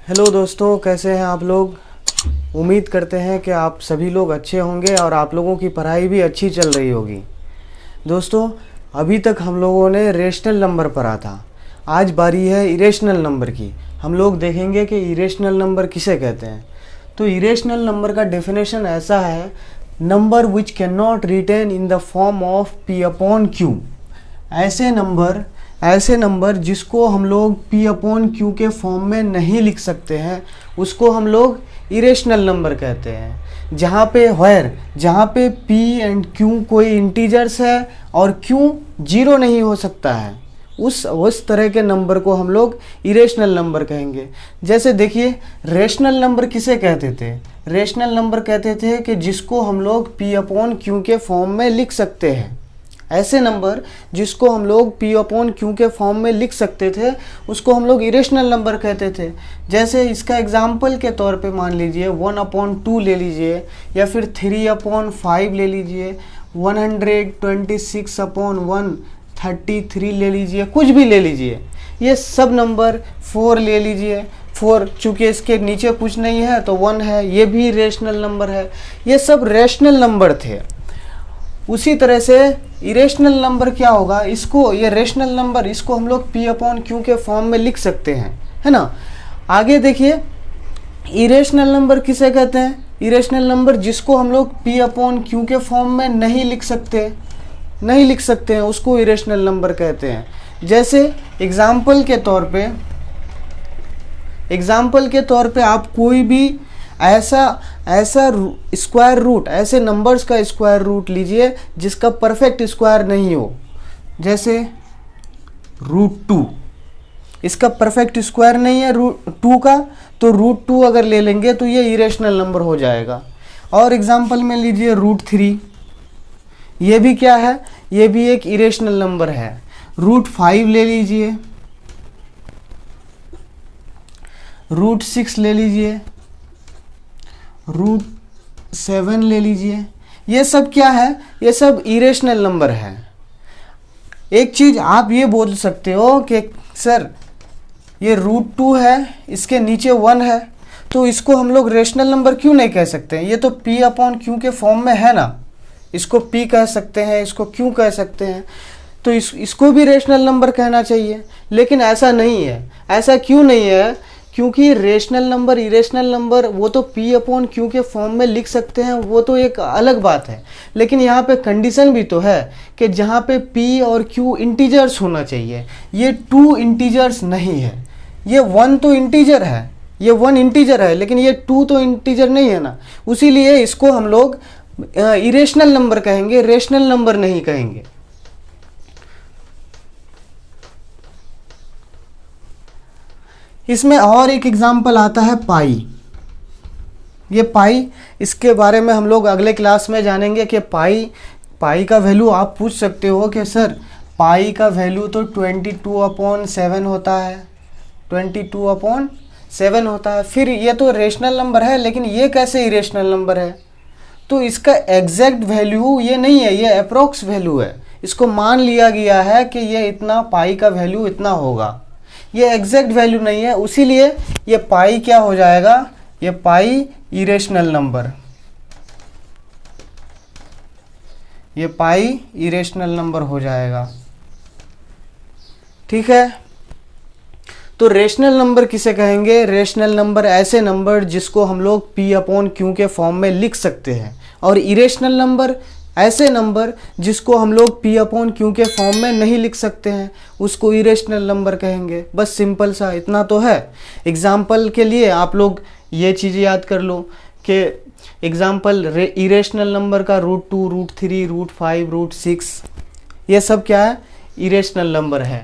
Hello दोस्तों, कैसे हैं आप लोग। उम्मीद करते हैं कि आप सभी लोग अच्छे होंगे और आप लोगों की पढ़ाई भी अच्छी चल रही होगी। दोस्तों, अभी तक हम लोगों ने रेशनल नंबर पढ़ा था। आज बारी है इरेशनल नंबर की। हम लोग देखेंगे कि इरेशनल नंबर किसे कहते हैं। तो इरेशनल नंबर का डेफिनेशन ऐसा है, number which can not written in the form of p upon q. ऐसे नंबर जिसको हम लोग p अपॉन क्यू के फॉर्म में नहीं लिख सकते हैं, उसको हम लोग इरेशनल नंबर कहते हैं। जहाँ पे p एंड q कोई इंटीजर्स है और q जीरो नहीं हो सकता है, उस तरह के नंबर को हम लोग इरेशनल नंबर कहेंगे। जैसे देखिए, रेशनल नंबर किसे कहते थे। रेशनल नंबर कहते थे कि जिसको हम लोग p अपॉन क्यू के फॉर्म में लिख सकते हैं। ऐसे नंबर जिसको हम लोग p अपॉन क्यू के फॉर्म में लिख सकते थे, उसको हम लोग इरेशनल नंबर कहते थे। जैसे इसका एग्जाम्पल के तौर पे मान लीजिए 1 अपॉन 2 ले लीजिए, या फिर 3 अपॉन 5 ले लीजिए, 126 अपॉन 133 ले लीजिए, कुछ भी ले लीजिए। ये सब नंबर 4 ले लीजिए, 4 चूँकि इसके नीचे कुछ नहीं है तो 1 है, ये भी रेशनल नंबर है। ये सब रेशनल नंबर थे। उसी तरह से इरेशनल नंबर क्या होगा, ये रेशनल नंबर इसको हम लोग p अपॉन क्यू के फॉर्म में लिख सकते हैं, है ना। आगे देखिए, इरेशनल नंबर किसे कहते हैं। इरेशनल नंबर जिसको हम लोग p अपॉन क्यू के फॉर्म में नहीं लिख सकते हैं, उसको इरेशनल नंबर कहते हैं। जैसे एग्जाम्पल के तौर पे आप कोई भी ऐसा स्क्वायर रूट, ऐसे नंबर्स का स्क्वायर रूट लीजिए जिसका परफेक्ट स्क्वायर नहीं हो। जैसे √2, इसका परफेक्ट स्क्वायर नहीं है √2 का, तो √2 अगर ले लेंगे तो ये इरेशनल नंबर हो जाएगा। और एग्जांपल में लीजिए √3, ये भी क्या है, ये भी एक इरेशनल नंबर है। √5 ले लीजिए, √6 ले लीजिए, √7 ले लीजिए। ये सब क्या है, ये सब इरेशनल नंबर है। एक चीज़ आप ये बोल सकते हो कि सर ये √2 है, इसके नीचे 1 है, तो इसको हम लोग रेशनल नंबर क्यों नहीं कह सकते हैं। ये तो p अपॉन क्यू के फॉर्म में है ना, इसको p कह सकते हैं, इसको q कह सकते हैं, तो इसको भी रेशनल नंबर कहना चाहिए। लेकिन ऐसा नहीं है। ऐसा क्यों नहीं है, क्योंकि रेशनल नंबर इरेशनल नंबर वो तो p अपॉन क्यू के फॉर्म में लिख सकते हैं, वो तो एक अलग बात है। लेकिन यहाँ पे कंडीशन भी तो है कि जहाँ पे p और q इंटीजर्स होना चाहिए। ये 2 इंटीजर्स नहीं है। ये 1 तो इंटीजर है, लेकिन ये 2 तो इंटीजर नहीं है ना। उसीलिए इसको हम लोग इरेशनल नंबर कहेंगे, रेशनल नंबर नहीं कहेंगे। इसमें और एक एग्जाम्पल आता है पाई। ये पाई, इसके बारे में हम लोग अगले क्लास में जानेंगे कि पाई का वैल्यू आप पूछ सकते हो कि सर पाई का वैल्यू तो 22/7 होता है, 22/7 होता है। फिर ये तो रेशनल नंबर है, लेकिन ये कैसे इरेशनल नंबर है। तो इसका एग्जैक्ट वैल्यू ये नहीं है, ये अप्रोक्स वैल्यू है। इसको मान लिया गया है कि ये इतना पाई का वैल्यू इतना होगा, ये एग्जैक्ट वैल्यू नहीं है। उसीलिए ये पाई क्या हो जाएगा, ये पाई इरेशनल नंबर, ये पाई इरेशनल नंबर हो जाएगा। ठीक है। तो रेशनल नंबर किसे कहेंगे। रेशनल नंबर ऐसे नंबर जिसको हम लोग p अपॉन क्यू के फॉर्म में लिख सकते हैं, और इरेशनल नंबर ऐसे नंबर जिसको हम लोग p अपॉन क्यू के फॉर्म में नहीं लिख सकते हैं, उसको इरेशनल नंबर कहेंगे। बस सिंपल सा इतना तो है। एग्जाम्पल के लिए आप लोग ये चीज़ याद कर लो कि एग्जाम्पल इरेशनल नंबर का √2, √3, √5, √6 ये सब क्या है, इरेशनल नंबर है।